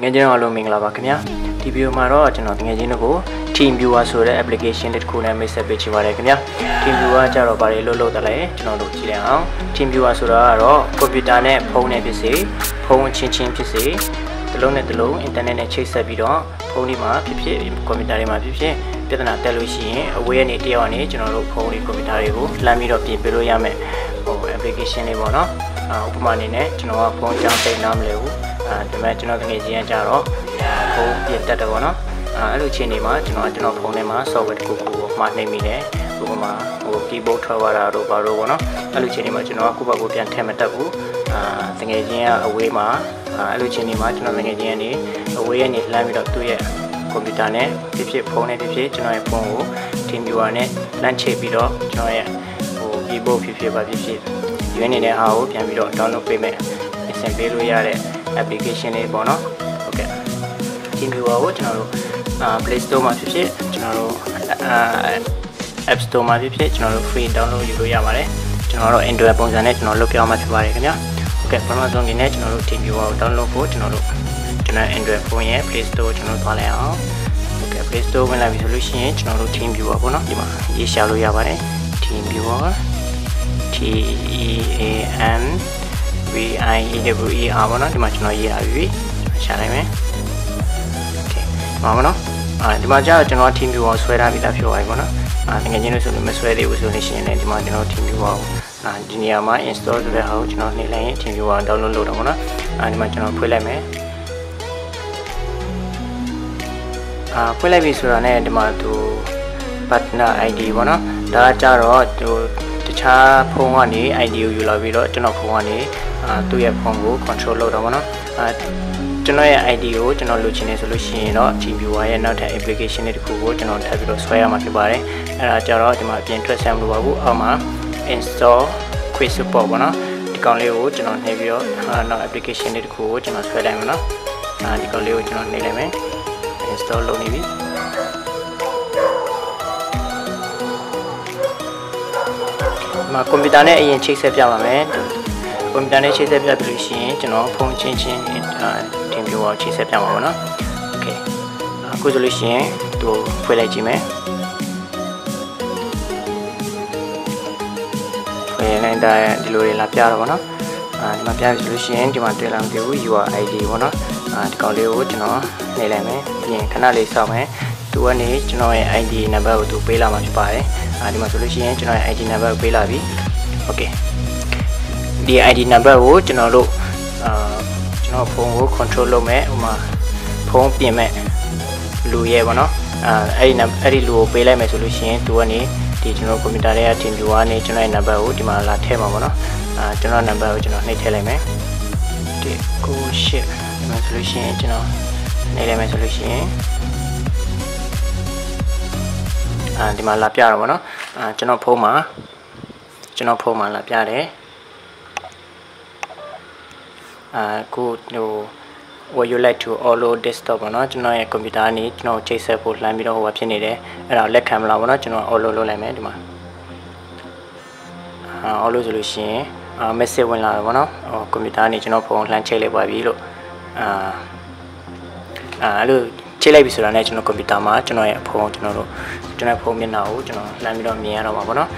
ငယ်ချင်းတော်လုံးမင်္ဂလာပါခင်ဗျာဒီဗီဒီယိုမှာတော့ကျွန်တော်ငယ်ချင်းတို့ကို Teamviewer ဆိုတဲ့ application တစ်ခုနဲ့မိတ်ဆက်ပေးချင်ပါတယ်ခင်ဗျာ Teamviewer ကြတော့ဘာတွေလုပ်တယ်လဲကျွန်တော်တို့ကြည့်ရအောင် Teamviewer ဆိုတာကတော့ကွန်ပျူတာနဲ့ဖုန်းနဲ့ဖြစ်စေဖုန်းချင်းချင်းဖြစ်စေတစ်လုံးနဲ့တစ်လုံး internet နဲ့ချိတ်ဆက်ပြီးတော့ဖုန်းဒီမှာဖြစ်ဖြစ်ကွန်ပျူတာတွေမှာဖြစ်ဖြစ်ပြဿနာတက်လို့ရှိရင်အဝေးကနေတယောက်ကနေကျွန်တော်တို့ဖုန်းတွေကွန်ပျူတာတွေကိုလှမ်းပြီးတော့ပြင်ပေးလို့ရမယ်application လေးပေါ့နော်ဥပမာအနေနဲ့ကျွန်တော်ကဖုန်းကြောင်းသိမ်းနားမလဲဘူးဒါပေမဲ့ကျွန်တော်ငယ်ချင်းကကြတော့ဖုန်းပြင်တက်တယ်ပေါ့နော်အဲ့လိုချင်းနေမှာကျွန်တော်ဖုန်းထဲမှာ software တစ်ခုကိုမှာနှိပ်မိတယ်ဥပမာkeyboard ထွက်သွားတာတို့ဘာလို့ပေါ့နော်အဲ့လိုချင်းနေမှာကျွန်တော်ကကိုယ့်ဘက်ကိုပြန်ထည့်မတက်ဘူးငယ်ချင်းကအဝေးမှာအဲ့လိုချင်းနေမှာကျွန်တော်ငယ်ချင်းကနေအဝေးကနေလှမ်းပြီးတော့သူ့ရဲ့ကွန်ပျူတာနဲ့ဖြစ်ဖြစ်ဖုန်းနဲ့ဖြစ်ဖြစ်ကျွန်တော်ရဲ့ဖုန်းကို Teamviewer နဲ့လမ်းချိတ်ပြီးတော့ကျွန်တော်ရဲ့keyboard ဖြစ်ဖြစ်ပါဖြစ်ဖြစ်ဒီနေတဲ့အားကိုပြန်ပြီးတော့ download ပေးမယ်အဆင်ပြေလို့ရတဲ့ application လေးပေါ့နော်ဟုတ်ကဲ့ Teamviewer ကိုကျွန်တော်တို့Play Store မှာဖြစ်ဖြစ်ကျွန်တော်တို့App Store မှာဖြစ်ဖြစ်ကျွန်တော်တို့ free download ယူလို့ရပါတယ်ကျွန်တော်တို့ Android ပုံစံနဲ့ကျွန်တော်လုပ်ပြအောင်မှာဖြစ်ပါတယ်ခင်ဗျာဟုတ်ကဲ့ပထမဆုံးအနေနဲ့ကျွန်တော်တို့ Teamviewer ကို download ဖို့ကျွန်တော် Android ဖုန်းရဲ့ Play Store ကျွန်တော်သွားလိုက်အောင်ဟုတ်ကဲ့ Play Store ဝင်လာပြီဆိုလို့ရှိရင်ကျွန်တော်တို့ Teamviewer ပေါ့နော်ဒီမှာရေးရှာလို့ရပါတယ် Teamviewer Teamviewer ပေါ့နော်ဒီမှာကျွန်တော်ရေးရပြီရှာလိုက်မယ်โอเคပါမနော်ဒီမှာကျတော့ကျွန်တော် Teamviewer ဆွဲထားပြီးသားဖြစ်သွားပြီပေါ့နော်ငယ်ချင်းတို့ဆိုလို့မဆွဲသေးဘူးဆိုလို့ရှိရင်လည်းဒီမှာကျွန်တော် Teamviewer ကိုဒီနေရာမှာ install ဆိုတဲ့ဟာကိုကျွန်တော်နှိပ်လိုက်ရင် Teamviewer download လုပ်တော့ပေါ့နော်ဒီမှာကျွန်တော်ဖွင့်လိုက်မယ်ဖွင့်လိုက်ပြီဆိုတာနဲ့ဒီမှာသူ partner ID ပေါ့နော်ဒါကကြတော့သူတခြားဖုန်းကနေ ID ကိုယူလာပြီးတော့ကျွန်တော်ဖုန်းကနေသူ့ရဲ့ဖုန်းကို control လုပ်တော့ဗောနော်ကျွန်တော်ရဲ့ ID ကိုကျွန်တော်လိုချင်နေဆိုလို့ရှိရင်တော့ Teamviewer ရဲ့နောက်ထပ် application တွေတခုကိုကျွန်တော်ထပ်ပြီးတော့ဆွဲရမှာဖြစ်ပါတယ်အဲ့ဒါကြတော့ဒီမှာအပြင်ထွက်ဆမ်းမလို့ပါဘူးအောက်မှာ install quick support ဗောနော်ဒီကောင်လေးကိုကျွန်တော်နှိပ်ပြီးတော့နောက် application တွေတခုကိုကျွန်တော်ဆွဲလိုက်မယ်နော်ဒီကောင်လေးကိုကျွန်တော်နှိပ်လိုက်မယ် install လုပ်နေပြီကွန်ပျူတာနဲ့အရင်ချိတ်ဆက်ပြပါမယ်ကွန်ပျူတာနဲ့ချိတ်ဆက်ပြပြီးလို့ရှိရင်ကျွန်တော်ဖုန်းချင်းTeamviewer ချိတ်ဆက်ပြမှာပေါ့နော်โอเคအခုဆိုလို့ရှိရင်သူဖွင့်လိုက်ကြည့်မယ်ဖွင့်လိုက်တဲ့ဒီလိုတွေလာပြတော့ပေါ့နော်ဒီမှာပြပြီဆိုလို့ရှိရင်ဒီမှာတွေ့လာမသိဘူး UID ပေါ့နော်ဒီကောင်လေးကိုကျွန်တော်နှိပ်လိုက်မယ်ပြီးရင်ခဏလေးစောင့်မယ်သူကနေကျွန်တော်ရဲ့ ID နံပါတ်ကိုသူပေးလာမှာဖြစ်ပါတယ်ဒီမှာဆိုလို့ရှိရင်ကျွန်တော်ရဲ့ ID နံပါတ်ကိုပေးလာပြီโอเคဒီ ID နံပါတ်ကိုကျွန်တော်တို့ကျွန်တော်ဖုန်းကို control လုပ်မယ်ဥပမာဖုန်းပြင်မဲ့လူရဲပေါ့နော်အဲ့ဒီလူကိုပေးလိုက်မယ်ဆိုလို့ရှိရင်သူကနေဒီကျွန်တော်ကွန်ပျူတာထဲက Teamviewer နဲ့ကျွန်တော်ရဲ့နံပါတ်ကိုဒီမှာလာထည့်မှာပေါ့နော်ကျွန်တော်နံပါတ်ကိုကျွန်တော်နှိပ်ထည့်လိုက်မယ်ဒီ98ဒီမှာဆိုလို့ရှိရင်ကျွန်တော်နှိပ်လိုက်မယ်ဆိုလို့ရှိရင်ဒီမှာလာပြတော့ဗောနော်ကျွန်တော်ဖုန်းမှာလာပြတယ်ကိုwould you like to allow desktop ဗောနော်ကျွန်တော်ရဲ့ကွန်ပျူတာကနေကျွန်တော်ချိတ်ဆက်ဖို့လှမ်းပြီးတော့ဟိုဖြစ်နေတယ်အဲ့ဒါလက်ခံမလားဗောနော်ကျွန်တော် allow လုပ်လိုက်မယ်ဒီမှာallow ဆိုလို့ရှိရင်message ဝင်လာတယ်ဗောနော်ကွန်ပျူတာကနေကျွန်တော်ဖုန်းလှမ်းချိတ်လိုက်ပါပြီလို့အဲ့လိုချိတ်လိုက်ပြီဆိုတာနဲ့ကျွန်တော်ကွန်ပျူတာမှာကျွန်တော်ရဲ့ဖုန်းကျွန်တော်ဖုန်းမျက်နှာကိုကျွန်တော်လှမ်းပြီးတော့မြင်ရတော့မှာပေါ့နော်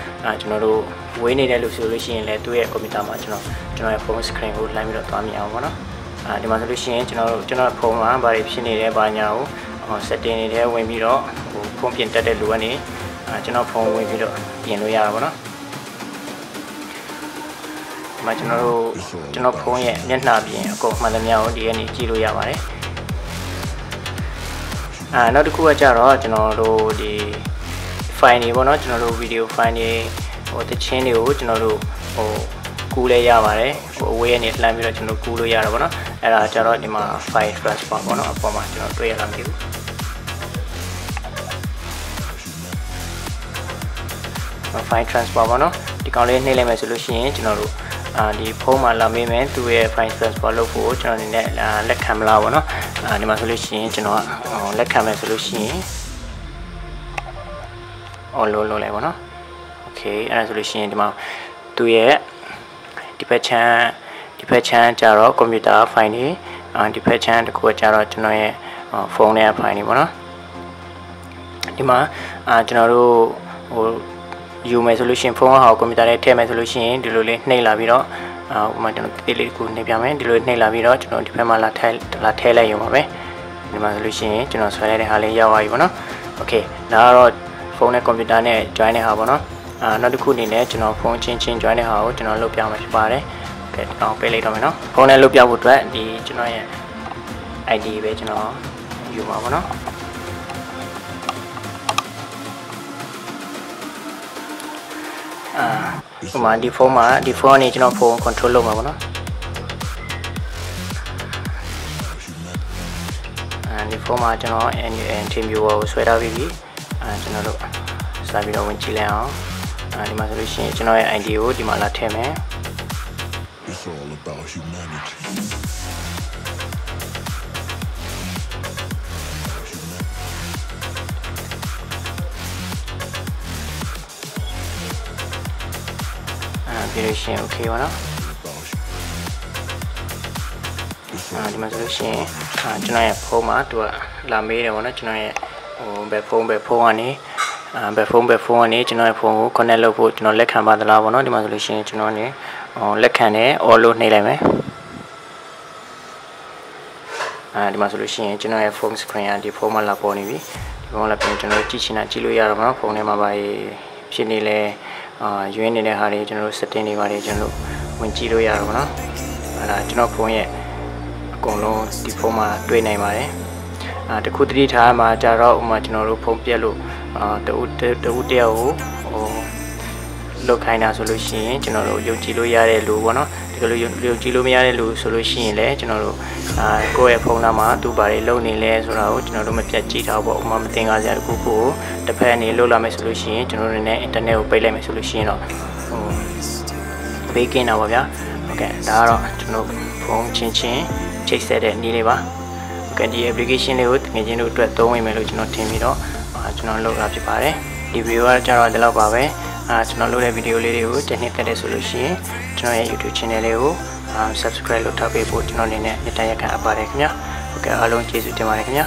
ကျွန်တော်တို့ဝေးနေတဲ့လို့ဆိုလို့ရှိရင်လည်းသူ့ရဲ့ကွန်ပျူတာမှာကျွန်တော်ရဲ့ဖုန်း screen ကိုလှမ်းပြီးတော့သွားမြင်အောင်ပေါ့နော်ဒီမှာဆိုလို့ရှိရင်ကျွန်တော်ဖုန်းမှာဘာတွေဖြစ်နေလဲဘာညာကိုsetting တွေထဲဝင်ပြီးတော့ဖုန်းပြင်တက်တဲ့လူကနေကျွန်တော်ဖုန်းဝင်ပြီးတော့ပြင်လို့ရတာပေါ့နော်ဒီမှာကျွန်တော်ဖုန်းရဲ့မျက်နှာပြင်အကုန်မှန်သမျှကိုဒီကနေကြည့်လို့ရပါတယ်နောက်တစ်ခုကကြတော့ကျွန်တော်တို့ဒီ file တွေပေါ့နော်ကျွန်တော်တို့ video file တွေတခြင်းတွေကိုကျွန်တော်တို့ကူးလဲရပါတယ်အဝေးကနေလှမ်းပြီးတော့ကျွန်တော်ကူးလို့ရတာပေါ့နော်အဲ့ဒါကြတော့ဒီမှာ file transfer ပေါ့နော်အပေါ်မှာကျွန်တော်တွေ့ရလားမသိဘူးfile transfer ပေါ့နော်ဒီကောင်လေးနှိပ်လိုက်မယ်ဆိုလို့ရှိရင်ကျွန်တော်တို့ဒီဖုန်းမှာလာမေးမယ်သူရဲ့ file transfer လုပ်ဖို့ကျွန်တော်အနေနဲ့လက်ခံမလားပေါ့နော်ဒီမှာဆိုလို့ရှိရင်ကျွန်တော်လက်ခံမယ်ဆိုလို့ရှိရင် all လုပ်လိုက်ပေါ့နော် okay အဲ့ဒါဆိုလို့ရှိရင်ဒီမှာသူရဲ့ဒီဘက်ချမ်းကြတော့ကွန်ပျူတာဖိုင်တွေ ဒီဖက်ချမ်းတစ်ခုကကြတော့ကျွန်တော်ရဲ့ဖုန်းထဲက file နေပေါ့နော်ဒီမှာကျွန်တော်တို့ဟိုယူမယ်ဆိုလို့ရှိရင်ဖုန်းဟောကွန်ပျူတာထဲထည့်မယ်ဆိုလို့ရှိရင်ဒီလိုလေးနှိပ်လာပြီးတော့ဥပမာကျွန်တော်တိလေးကိုနှိပ်ပြမယ်ဒီလိုနှိပ်လာပြီးတော့ကျွန်တော်ဒီဘက်မှာလာထည့်လိုက်ရုံပါပဲဒီမှာဆိုလို့ရှိရင်ကျွန်တော်ဆွဲလိုက်တဲ့ဟာလေးရောက်သွားပြီပေါ့နော်โอเคဒါကတော့ဖုန်းနဲ့ကွန်ပျူတာနဲ့ join တဲ့ဟာပေါ့နော်နောက်တစ်ခုအနေနဲ့ကျွန်တော်ဖုန်းချင်း join တဲ့ဟာကိုကျွန်တော်လုပ်ပြမှာဖြစ်ပါတယ်โอเคတော့ပေးလိုက်တော့မယ်နော်ဖုန်းနဲ့လုပ်ပြဖို့အတွက်ဒီကျွန်တော်ရဲ့ ID ပဲကျွန်တော်ယူပါပေါ့နော်ဥပမာဒီဖုန်းကနေကျွန်တော်ဖုန်း control လုပ်မှာပေါ့နော်ဒီဖုန်းမှာကျွန်တော် Teamviewer ကိုဆွဲထားပြီးပြီကျွန်တော်တို့စပြီးတော့ဝင်ကြည့်လိုက်အောင်ဒီမှာဆိုလို့ရှိရင်ကျွန်တော်ရဲ့ ID ကိုဒီမှာလာထည့်မယ် It's all about humanity. Duration okay ပါနော်ဒီမှာဆိုလို့ရှိရင်ကျွန်တော်ရဲ့ဖုန်းမှာသူကလာမေးတယ်ပေါ့နော်ကျွန်တော်ရဲ့ဟိုဘယ်ဖုန်းကနေကျွန်တော်ရဲ့ဖုန်းကို connect လုပ်ဖို့ကျွန်တော်လက်ခံပါသလားပေါ့နော်ဒီမှာဆိုလို့ရှိရင်ကျွန်တော်နေလက်ခံတယ် all လို့နှိပ်လိုက်မယ်ဒီမှာဆိုလို့ရှိရင်ကျွန်တော်ရဲ့ phone screen ကဒီဖုန်းမှာလာပေါ်နေပြီဒီဖုန်းလာပြင်ကျွန်တော်ကြည့်ချင်တာကြည့်လို့ရတော့မှာဖုန်းထဲမှာပါဖြစ်နေလဲရွေးနေတဲ့ဟာတွေကျွန်တော်တို့ setting တွေပါတယ်ကျွန်တော်တို့ဝင်ကြည့်လို့ရတော့မှာနော်အဲ့ဒါကျွန်တော်ဖုန်းရဲ့အကုန်လုံးဒီဖုန်းမှာတွေ့နိုင်ပါတယ်တခုတတိထားမှာကြတော့ဥမာကျွန်တော်တို့ဖုန်းပြက်လို့တူတယောက်ကိုလောက်ခိုင်းတာဆိုလို့ရှိရင်ကျွန်တော်တို့ယုံကြည်လို့ရတဲ့လူပေါ့နော်ဒီလိုယုံကြည်လို့မရတဲ့လူဆိုလို့ရှိရင်လည်းကျွန်တော်တို့ကိုယ့်ရဲ့ဖုန်းထဲမှာသူ့ဘာတွေလုပ်နေလဲဆိုတာကိုကျွန်တော်တို့မပြတ်ကြည့်ထားပေါ့ဥမာမသင်္ကာစရာတစ်ခုကိုတစ်ဖက်အနေလုပ်လာမယ်ဆိုလို့ရှိရင်ကျွန်တော်တို့လည်းအင်တာနက်ကိုပိတ်လိုက်မယ်ဆိုလို့ရှိရင်တော့ဘေးကင်းတာပါဗျာโอเคဒါကတော့ကျွန်တော်ဖုန်းချင်းချိတ်ဆက်တဲ့နည်းလေးပါโอเคဒီ application လေးကိုငွေချင်းတို့အတွက်သုံးဝင်မယ်လို့ကျွန်တော်ထင်ပြီးတော့ကျွန်တော်လုပ်တာဖြစ်ပါတယ်ဒီဗီဒီယိုကကျတော့ဒီလောက်ပါပဲကျွန်တော်လုပ်တဲ့ဗီဒီယိုလေးတွေကိုတစ်နှစ်တက်တဲ့ဆိုလို့ရှိရင်ကျွန်တော်ရဲ့ YouTube channel လေးကိုsubscribe လုပ်ထားပေးဖို့ကျွန်တော်အနေနဲ့မေတ္တာရပ်ခံအပ်ပါတယ်ခင်ဗျာဟုတ်ကဲ့အားလုံးကျေးဇူးတင်ပါတယ်ခင်ဗျာ